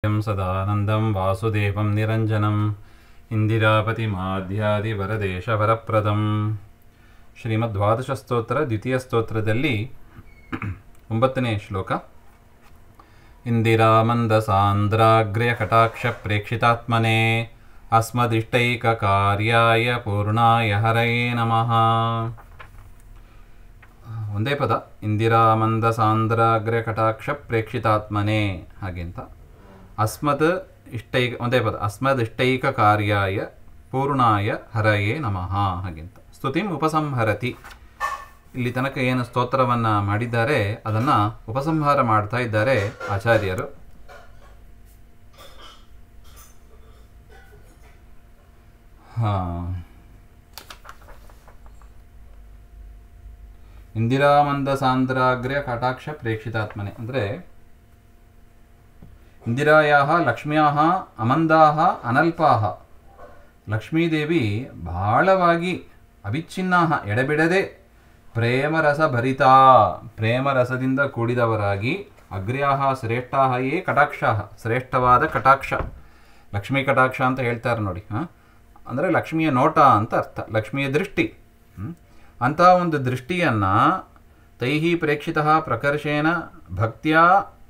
ಸದಾನಂದಂ ವಾಸುದೇವಂ ನಿರಂಜನಂ ಇಂದಿರಾಪತಿಮಾಧ್ಯಾದಿವರದೇಶವರಪ್ರದಂ. ಶ್ರೀಮದ್ವಾದಶ ಸ್ತೋತ್ರ ದ್ವಿತೀಯ ಸ್ತೋತ್ರದಲ್ಲಿ 9ನೇ ಶ್ಲೋಕ. ಇಂದಿರಾಮಂದಸಾಂದ್ರಾಗ್ರ್ಯ ಕಟಾಕ್ಷ ಪ್ರೇಕ್ಷಿತಾತ್ಮನೇ ಅಸ್ಮದಿಷ್ಟೈಕಕಾರ್ಯಾಯ ಪೂರ್ಣಾಯ ಹರಯೇ ನಮಃ. ಒಂದೇ ಪದ, ಇಂದಿರಾಮಂದಸಾಂದ್ರಾಗ್ರ್ಯ ಕಟಾಕ್ಷ ಪ್ರೇಕ್ಷಿತಾತ್ಮನೇ ಹಾಗೆ ಅಂತ. ಒಂದೇ ಪದ, ಅಸ್ಮದಿಷ್ಟೈಕ ಕಾರ್ಯಾಯ ಪೂರ್ಣಾಯ ಹರಯೇ ನಮಃ ಹಾಗೆಂತ. ಸ್ತುತಿಂ ಉಪಸಂಹರತಿ. ಇಲ್ಲಿ ತನಕ ಏನು ಸ್ತೋತ್ರವನ್ನು ಮಾಡಿದ್ದಾರೆ ಅದನ್ನು ಉಪಸಂಹಾರ ಮಾಡ್ತಾ ಇದ್ದಾರೆ ಆಚಾರ್ಯರು. ಇಂದಿರಾಮಂದಸಾಂದ್ರಾಗ್ರ್ಯ ಕಟಾಕ್ಷ ಪ್ರೇಕ್ಷಿತಾತ್ಮನೆ ಅಂದರೆ ಇಂದಿರಾಯಾಹ ಲಕ್ಷ್ಮ್ಯಾಹ ಅಮಂದಾಹ ಅನಲ್ಪಾಹ. ಲಕ್ಷ್ಮೀದೇವಿ ಬಹಳವಾಗಿ ಅವಿಚ್ಛಿನ್ನಾಹ ಎಡೆಬಿಡದೆ ಪ್ರೇಮರಸಭರಿತಾ ಪ್ರೇಮರಸದಿಂದ ಕೂಡಿದವರಾಗಿ ಅಗ್ರ್ಯಾಹ ಶ್ರೇಷ್ಠಾಹ ಯೇ ಕಟಾಕ್ಷಾಹ ಶ್ರೇಷ್ಠವಾದ ಕಟಾಕ್ಷ. ಲಕ್ಷ್ಮೀ ಕಟಾಕ್ಷ ಅಂತ ಹೇಳ್ತಾರೆ ನೋಡಿ. ಅಂದರೆ ಲಕ್ಷ್ಮಿಯ ನೋಟ ಅಂತ ಅರ್ಥ, ಲಕ್ಷ್ಮಿಯ ದೃಷ್ಟಿ. ಅಂಥ ಒಂದು ದೃಷ್ಟಿಯನ್ನು ತೈಹಿ ಪ್ರೇಕ್ಷಿತಃ ಪ್ರಕರ್ಷೇಣ ಭಕ್ತ್ಯಾ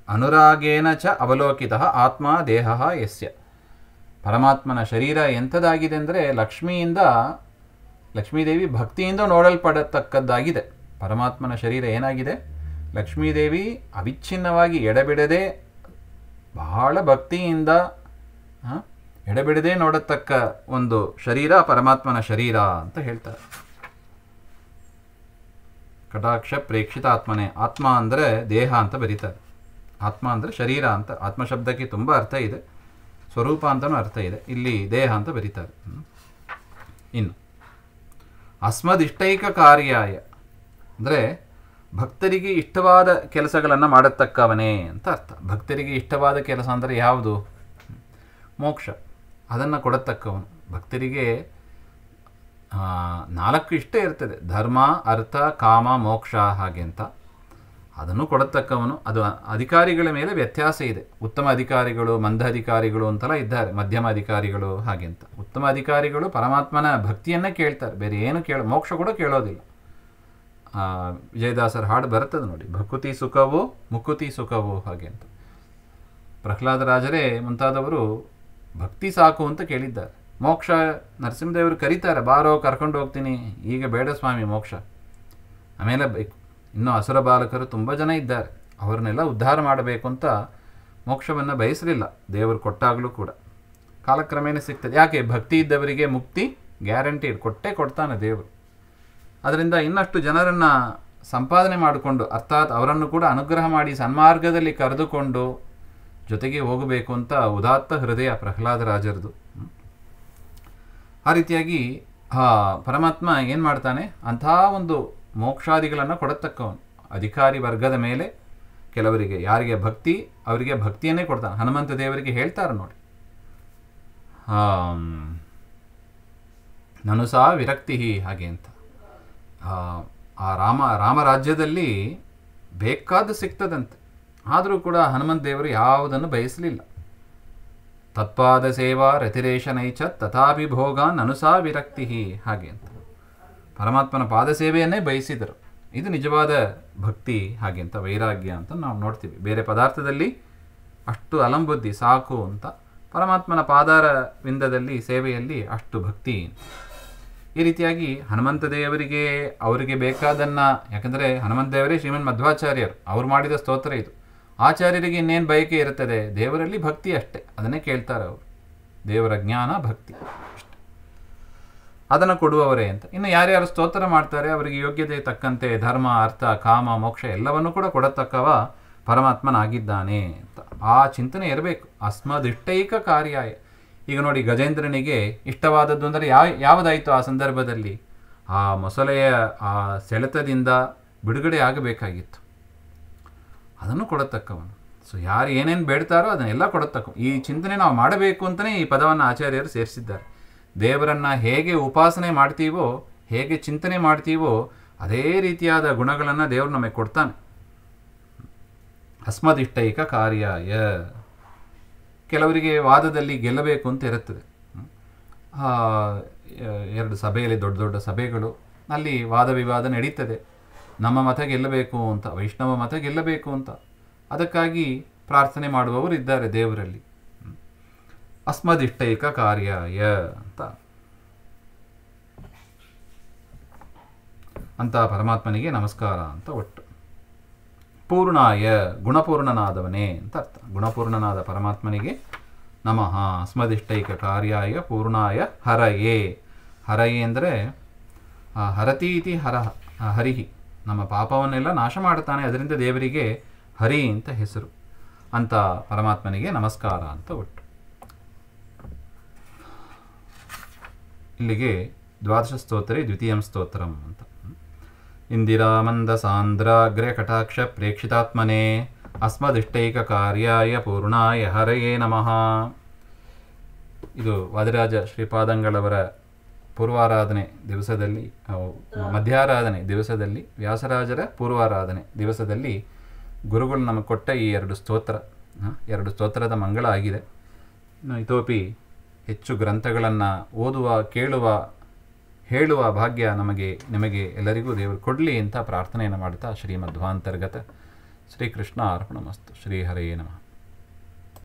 ಅನುರಾಗೇನ ಚ ಅವಲೋಕಿತಃ ಆತ್ಮ ದೇಹ ಯಸ್ಯ. ಪರಮಾತ್ಮನ ಶರೀರ ಎಂಥದ್ದಾಗಿದೆ ಅಂದರೆ ಲಕ್ಷ್ಮೀದೇವಿ ಭಕ್ತಿಯಿಂದ ನೋಡಲ್ಪಡತಕ್ಕದ್ದಾಗಿದೆ. ಪರಮಾತ್ಮನ ಶರೀರ ಏನಾಗಿದೆ? ಲಕ್ಷ್ಮೀದೇವಿ ಅವಿಚ್ಛಿನ್ನವಾಗಿ ಎಡೆಬಿಡದೆ ಬಹಳ ಭಕ್ತಿಯಿಂದ ಎಡೆಬಿಡದೆ ನೋಡತಕ್ಕ ಒಂದು ಶರೀರ ಪರಮಾತ್ಮನ ಶರೀರ ಅಂತ ಹೇಳ್ತಾರೆ. ಕಟಾಕ್ಷ ಪ್ರೇಕ್ಷಿತ ಆತ್ಮನೇ. ಆತ್ಮ ಅಂದರೆ ದೇಹ ಅಂತ ಬರೀತಾರೆ. ಆತ್ಮ ಅಂದರೆ ಶರೀರ ಅಂತ. ಆತ್ಮಶಬ್ದಕ್ಕೆ ತುಂಬ ಅರ್ಥ ಇದೆ, ಸ್ವರೂಪ ಅಂತಲೂ ಅರ್ಥ ಇದೆ. ಇಲ್ಲಿ ದೇಹ ಅಂತ ಬರೀತಾರೆ. ಇನ್ನು ಅಸ್ಮದಿಷ್ಟೈಕ ಕಾರ್ಯಾಯ ಅಂದರೆ ಭಕ್ತರಿಗೆ ಇಷ್ಟವಾದ ಕೆಲಸಗಳನ್ನು ಮಾಡತಕ್ಕವನೇ ಅಂತ ಅರ್ಥ. ಭಕ್ತರಿಗೆ ಇಷ್ಟವಾದ ಕೆಲಸ ಅಂದರೆ ಯಾವುದು? ಮೋಕ್ಷ. ಅದನ್ನು ಕೊಡತಕ್ಕವನು. ಭಕ್ತರಿಗೆ 4 ಇಷ್ಟ ಇರ್ತದೆ, ಧರ್ಮ ಅರ್ಥ ಕಾಮ ಮೋಕ್ಷ ಹಾಗೆ ಅಂತ. ಅದನ್ನು ಕೊಡತಕ್ಕವನು. ಅದು ಅಧಿಕಾರಿಗಳ ಮೇಲೆ ವ್ಯತ್ಯಾಸ ಇದೆ. ಉತ್ತಮ ಅಧಿಕಾರಿಗಳು, ಮಂದ ಅಧಿಕಾರಿಗಳು ಅಂತೆಲ್ಲ ಇದ್ದಾರೆ, ಮಧ್ಯಮ ಅಧಿಕಾರಿಗಳು ಹಾಗೆ ಅಂತ. ಉತ್ತಮ ಅಧಿಕಾರಿಗಳು ಪರಮಾತ್ಮನ ಭಕ್ತಿಯನ್ನೇ ಕೇಳ್ತಾರೆ, ಬೇರೆ ಏನು ಮೋಕ್ಷ ಕೂಡ ಕೇಳೋದಿಲ್ಲ. ವಿಜಯದಾಸರ ಹಾಡು ಬರ್ತದೆ ನೋಡಿ, ಭಕುತಿ ಸುಖವು ಮುಕುತಿ ಸುಖವು ಹಾಗೆ ಅಂತ. ಪ್ರಹ್ಲಾದರಾಜರೇ ಮುಂತಾದವರು ಭಕ್ತಿ ಸಾಕು ಅಂತ ಕೇಳಿದ್ದಾರೆ. ಮೋಕ್ಷ ನರಸಿಂಹದೇವರು ಕರೀತಾರೆ, ಬಾರೋ ಕರ್ಕೊಂಡು ಹೋಗ್ತೀನಿ, ಈಗ ಬೇಡ ಸ್ವಾಮಿ ಮೋಕ್ಷ, ಆಮೇಲೆ ಬೇಕು. ಇನ್ನೂ ಅಸುರ ಬಾಲಕರು ತುಂಬ ಜನ ಇದ್ದಾರೆ, ಅವ್ರನ್ನೆಲ್ಲ ಉದ್ಧಾರ ಮಾಡಬೇಕು ಅಂತ ಮೋಕ್ಷವನ್ನು ಬಯಸಲಿಲ್ಲ. ದೇವರು ಕೊಟ್ಟಾಗಲೂ ಕೂಡ ಕಾಲಕ್ರಮೇಣ ಸಿಗ್ತದೆ. ಯಾಕೆ? ಭಕ್ತಿ ಇದ್ದವರಿಗೆ ಮುಕ್ತಿ ಗ್ಯಾರಂಟಿ ಕೊಟ್ಟೇ ಕೊಡ್ತಾನೆ ದೇವರು. ಅದರಿಂದ ಇನ್ನಷ್ಟು ಜನರನ್ನು ಸಂಪಾದನೆ ಮಾಡಿಕೊಂಡು, ಅರ್ಥಾತ್ ಅವರನ್ನು ಕೂಡ ಅನುಗ್ರಹ ಮಾಡಿ ಸನ್ಮಾರ್ಗದಲ್ಲಿ ಕರೆದುಕೊಂಡು ಜೊತೆಗೆ ಹೋಗಬೇಕು ಅಂತ ಉದಾತ್ತ ಹೃದಯ ಪ್ರಹ್ಲಾದರಾಜರದು. ಆ ರೀತಿಯಾಗಿ ಪರಮಾತ್ಮ ಏನು ಮಾಡ್ತಾನೆ? ಅಂಥ ಒಂದು ಮೋಕ್ಷಾದಿಗಳನ್ನು ಕೊಡತಕ್ಕವನು. ಅಧಿಕಾರಿ ವರ್ಗದ ಮೇಲೆ ಕೆಲವರಿಗೆ ಯಾರಿಗೆ ಭಕ್ತಿ ಅವರಿಗೆ ಭಕ್ತಿಯನ್ನೇ ಕೊಡ್ತಾನೆ. ಹನುಮಂತ ದೇವರಿಗೆ ಹೇಳ್ತಾರೆ ನೋಡಿ, ನನುಸಾ ವಿರಕ್ತಿ ಹಾಗೆ ಅಂತ. ಆ ರಾಮರಾಜ್ಯದಲ್ಲಿ ಬೇಕಾದ ಸಿಗ್ತದಂತೆ, ಆದರೂ ಕೂಡ ಹನುಮಂತ ದೇವರು ಯಾವುದನ್ನು ಬಯಸಲಿಲ್ಲ. ತತ್ಪಾದ ಸೇವಾ ರತಿರೇಶ ನೈಚ ತಥಾಪಿ ಭೋಗಾನ್ ಅನುಸಾ ವಿರಕ್ತಿ ಹಾಗೆ ಅಂತ. ಪರಮಾತ್ಮನ ಪಾದ ಸೇವೆಯನ್ನೇ ಬಯಸಿದರು. ಇದು ನಿಜವಾದ ಭಕ್ತಿ ಹಾಗೆ ಅಂತ, ವೈರಾಗ್ಯ ಅಂತ ನಾವು ನೋಡ್ತೀವಿ. ಬೇರೆ ಪದಾರ್ಥದಲ್ಲಿ ಅಷ್ಟು ಅಲಂಬುದ್ಧಿ ಸಾಕು ಅಂತ, ಪರಮಾತ್ಮನ ಪಾದಾರ ವಿಂದದಲ್ಲಿ ಸೇವೆಯಲ್ಲಿ ಅಷ್ಟು ಭಕ್ತಿ. ಈ ರೀತಿಯಾಗಿ ಹನುಮಂತ ದೇವರಿಗೆ ಅವರಿಗೆ ಬೇಕಾದನ್ನು, ಯಾಕಂದರೆ ಹನುಮಂತ ದೇವರೇ ಶ್ರೀಮನ್ ಮಧ್ವಾಚಾರ್ಯರು, ಅವರು ಮಾಡಿದ ಸ್ತೋತ್ರ ಇದು. ಆಚಾರ್ಯರಿಗೆ ಇನ್ನೇನು ಬಯಕೆ ಇರುತ್ತದೆ? ದೇವರಲ್ಲಿ ಭಕ್ತಿ ಅಷ್ಟೇ, ಅದನ್ನೇ ಕೇಳ್ತಾರೆ ಅವರು. ದೇವರ ಜ್ಞಾನ ಭಕ್ತಿ ಅಷ್ಟೆ, ಅದನ್ನು ಕೊಡುವವರೇ ಅಂತ. ಇನ್ನು ಯಾರ್ಯಾರು ಸ್ತೋತ್ರ ಮಾಡ್ತಾರೆ ಅವರಿಗೆ ಯೋಗ್ಯತೆ ತಕ್ಕಂತೆ ಧರ್ಮ ಅರ್ಥ ಕಾಮ ಮೋಕ್ಷ ಎಲ್ಲವನ್ನೂ ಕೂಡ ಕೊಡತಕ್ಕವ ಪರಮಾತ್ಮನಾಗಿದ್ದಾನೆ ಅಂತ ಆ ಚಿಂತನೆ ಇರಬೇಕು. ಅಸ್ಮದಿಷ್ಟೈಕ ಕಾರ್ಯಾಯ. ಈಗ ನೋಡಿ, ಗಜೇಂದ್ರನಿಗೆ ಇಷ್ಟವಾದದ್ದು ಅಂದರೆ ಯಾವುದಾಯಿತು ಆ ಸಂದರ್ಭದಲ್ಲಿ? ಆ ಮೊಸಳೆಯ ಆ ಸೆಳೆತದಿಂದ ಬಿಡುಗಡೆ ಆಗಬೇಕಾಗಿತ್ತು. ಅದನ್ನು ಕೊಡತಕ್ಕವನು. ಸೊ ಯಾರು ಏನೇನು ಬೇಡ್ತಾರೋ ಅದನ್ನೆಲ್ಲ ಕೊಡತಕ್ಕ ಈ ಚಿಂತನೆ ನಾವು ಮಾಡಬೇಕು ಅಂತಲೇ ಈ ಪದವನ್ನು ಆಚಾರ್ಯರು ಸೇರಿಸಿದ್ದಾರೆ. ದೇವರನ್ನು ಹೇಗೆ ಉಪಾಸನೆ ಮಾಡ್ತೀವೋ, ಹೇಗೆ ಚಿಂತನೆ ಮಾಡ್ತೀವೋ ಅದೇ ರೀತಿಯಾದ ಗುಣಗಳನ್ನು ದೇವರು ನಮಗೆ ಕೊಡ್ತಾನೆ. ಅಸ್ಮದಿಷ್ಟೈಕ ಕಾರ್ಯಾಯ. ಕೆಲವರಿಗೆ ವಾದದಲ್ಲಿ ಗೆಲ್ಲಬೇಕು ಅಂತ ಇರುತ್ತದೆ. ಎರಡು ಸಭೆಯಲ್ಲಿ ದೊಡ್ಡ ದೊಡ್ಡ ಸಭೆಗಳು, ಅಲ್ಲಿ ವಾದ ವಿವಾದ ನಡೀತದೆ. ನಮ್ಮ ಮತ ಗೆಲ್ಲಬೇಕು ಅಂತ, ವೈಷ್ಣವ ಮತ ಗೆಲ್ಲಬೇಕು ಅಂತ, ಅದಕ್ಕಾಗಿ ಪ್ರಾರ್ಥನೆ ಮಾಡುವವರು ಇದ್ದಾರೆ ದೇವರಲ್ಲಿ. ಅಸ್ಮದಿಷ್ಟೈಕ ಕಾರ್ಯಾಯ ಅಂತ ಪರಮಾತ್ಮನಿಗೆ ನಮಸ್ಕಾರ ಅಂತ ಒಟ್ಟು. ಪೂರ್ಣಾಯ, ಗುಣಪೂರ್ಣನಾದವನೇ ಅಂತ ಅರ್ಥ. ಗುಣಪೂರ್ಣನಾದ ಪರಮಾತ್ಮನಿಗೆ ನಮಃ. ಅಸ್ಮದಿಷ್ಟೈಕ ಕಾರ್ಯಾಯ ಪೂರ್ಣಾಯ ಹರಯೇ. ಹರಯೇ ಅಂದರೆ ಹರತೀತಿ ಹರಿಹಿ, ನಮ್ಮ ಪಾಪವನ್ನೆಲ್ಲ ನಾಶ ಮಾಡುತ್ತಾನೆ, ಅದರಿಂದ ದೇವರಿಗೆ ಹರಿ ಅಂತ ಹೆಸರು. ಅಂತ ಪರಮಾತ್ಮನಿಗೆ ನಮಸ್ಕಾರ ಅಂತ ಒಟ್ಟು. ಇಲ್ಲಿಗೆ ದ್ವಾದಶ ಸ್ತೋತ್ರೆ ದ್ವಿತೀಯಂ ಸ್ತೋತ್ರಂ ಅಂತ. ಇಂದಿರಾಮಂದ ಸಾಂದ್ರಾಗ್ರೆ ಕಟಾಕ್ಷ ಪ್ರೇಕ್ಷಿತಾತ್ಮನೆ ಅಸ್ಮದಿಷ್ಟೈಕ ಕಾರ್ಯಾಯ ಪೂರ್ಣಾಯ ಹರಯೇ ನಮಃ. ಇದು ವಾದಿರಾಜ ಶ್ರೀಪಾದಂಗಳವರ ಪೂರ್ವಾರಾಧನೆ ದಿವಸದಲ್ಲಿ, ಮಧ್ಯಾರಾಧನೆ ದಿವಸದಲ್ಲಿ, ವ್ಯಾಸರಾಜರ ಪೂರ್ವಾರಾಧನೆ ದಿವಸದಲ್ಲಿ ಗುರುಗಳು ನಮಗೆ ಕೊಟ್ಟ ಈ ಎರಡು ಸ್ತೋತ್ರದ ಮಂಗಳ ಆಗಿದೆ. ಇತೋಪಿ ಹೆಚ್ಚು ಗ್ರಂಥಗಳನ್ನು ಓದುವ, ಕೇಳುವ, ಹೇಳುವ ಭಾಗ್ಯ ನಿಮಗೆ ಎಲ್ಲರಿಗೂ ದೇವರು ಕೊಡಲಿ ಅಂತ ಪ್ರಾರ್ಥನೆಯನ್ನು ಮಾಡುತ್ತಾ ಶ್ರೀಮಧ್ವಾಂತರ್ಗತ ಶ್ರೀಕೃಷ್ಣ ಅರ್ಪಣಮಸ್ತು. ಶ್ರೀ ಹರಯೇ ನಮಃ.